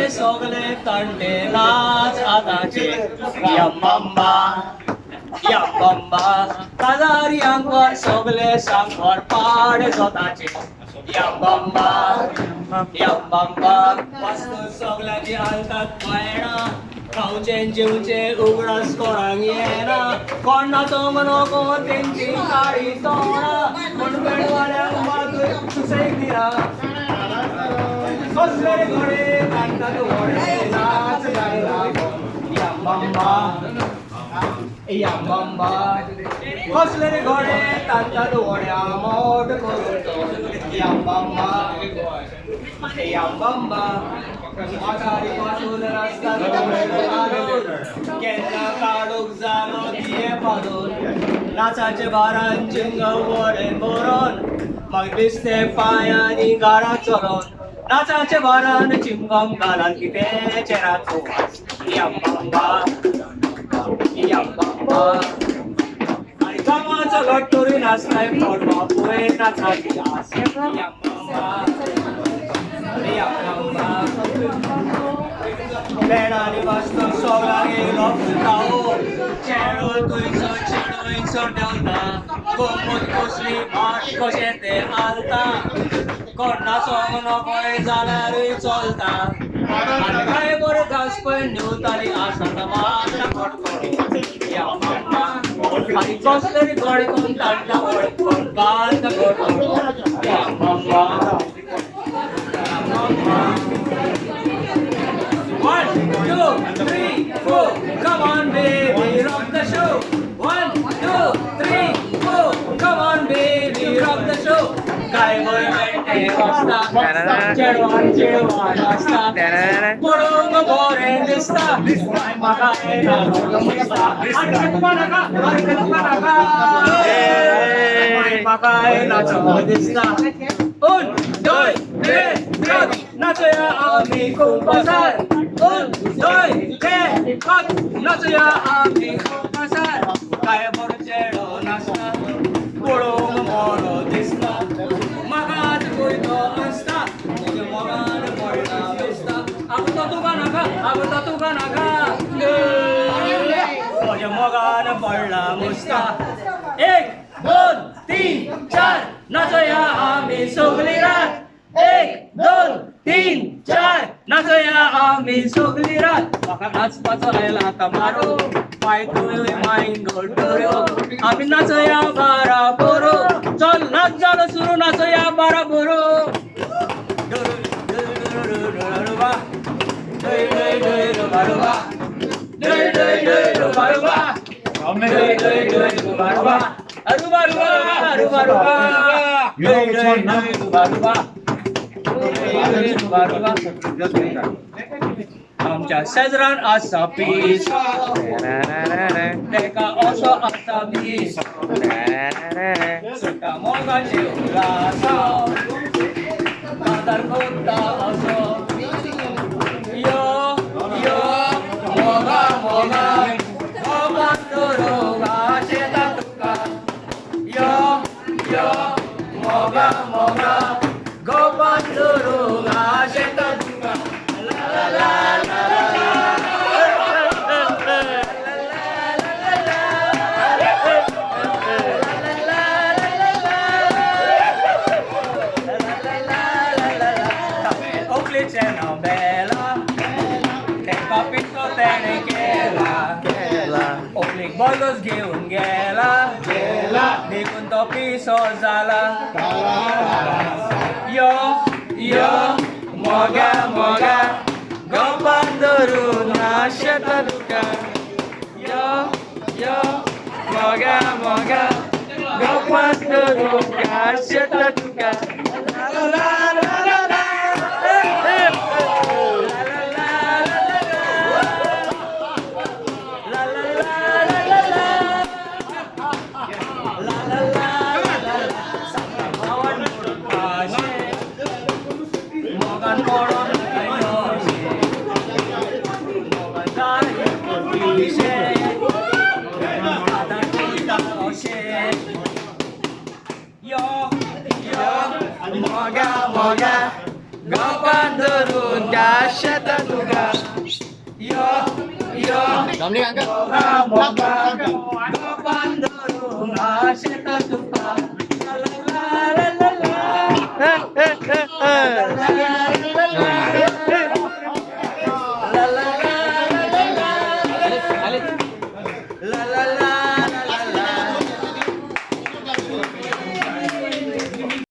आमचे सगळे तंटे नाच आताचे यम्बम्बा यम्बम्बा काजारी अंकर सगळे सांगोर पाडे स्वताचे यम्बम्बा यम्बम्बा वस्तू सगळ्याची हालतात पळना खावचे जेवचे उगडास कोणाक येना कोणाचो मनो तेंची काळी तोंडा पण बेडवाड्याक मातूय सुसेक दिना कसले घोडे कांतात घोडे नाच गायला यम्बम्बा यम्बम्बा कसले घोडे तांतात घोड्या मोठ करून यम्बम्बा यम्बम्बा आकारी पासून रस्ता केन्ना काडूक जालो दिये पाडून नाचाचे बारान चिंगव वडेन बरोवन म्हाका दिसते पांयांनी गाडा चलोवन नाचाचे बारान चिंगम घालान कितें चेराचो वास यम्बम्बा यम्बम्बा आनी गांवाचो लट्टुरी नाचताय पोटवा पुळे नाचाची आस यम्बम्बा बेडांनी वाजता सोगळा गेलो फुलतावो चेडो तुयचो चेडोयचो देंवता गंमत कसली भाट कशें तें हालता कोणा सोंग नकोय जाल्यारूय चलता आनी काय बरें घास पळय नेवताली आसात मात्र कडकडी आनी कसले गडे करून तांटा वळखून घालता One, two, three, four. Come on, baby, rock the show. 1, 2, 3, 4. Come on, baby, rock the show. काय बोय मेंटे वाजता चेडवान चेडवान वाजता पडोंग बरें दिसता काय म्हाका येना दिसता आनी कटपा नाका आनी कटपा नाका म्हाका येनाचो दिसता 1, 2, 3, 4 नाचया आमी कुंपासार 1, 2, 3, 4 नाचया आमी कुंपासार काय बरो चेडो नाचता पळोवंक बरो दिसता म्हाकाच गोंयचो आसता म्हज्या मोगान पडला दिसता आगो तुका नाका आगो तुका नाका म्हज्या मोगान पडला मुसता 1, 2, 3, 4 नाचया आमी सगळी रात 1, 2, 3, 4 नाचया आमी सगळी रात म्हाका नाचपाचो आयला तमारो पाय तुवें मायन घोटऱ्यो आमी नाचया बारा बरो चल नाच जालो सुरू नाचया बारा बरो आमच्या शेजरान आसा पीस तेका असो आसा मीस सुटा मोगाचे उलासा कादार कोत्ता असो यो यो मोगा मोगा रोगा शेता तुका यो यो मोगा मोगा गोपांडुरोगा शेता तुका ला ला बोलूच घेऊन गेला देखून तो पिसो जाला यो यो मोगा मोगा गोपान धरून शेता तुका यो यो मोगा मोगा गोपान धरून शेता तुका Yo, yo. धरून आशेत तुका ला ला ला ला ला ला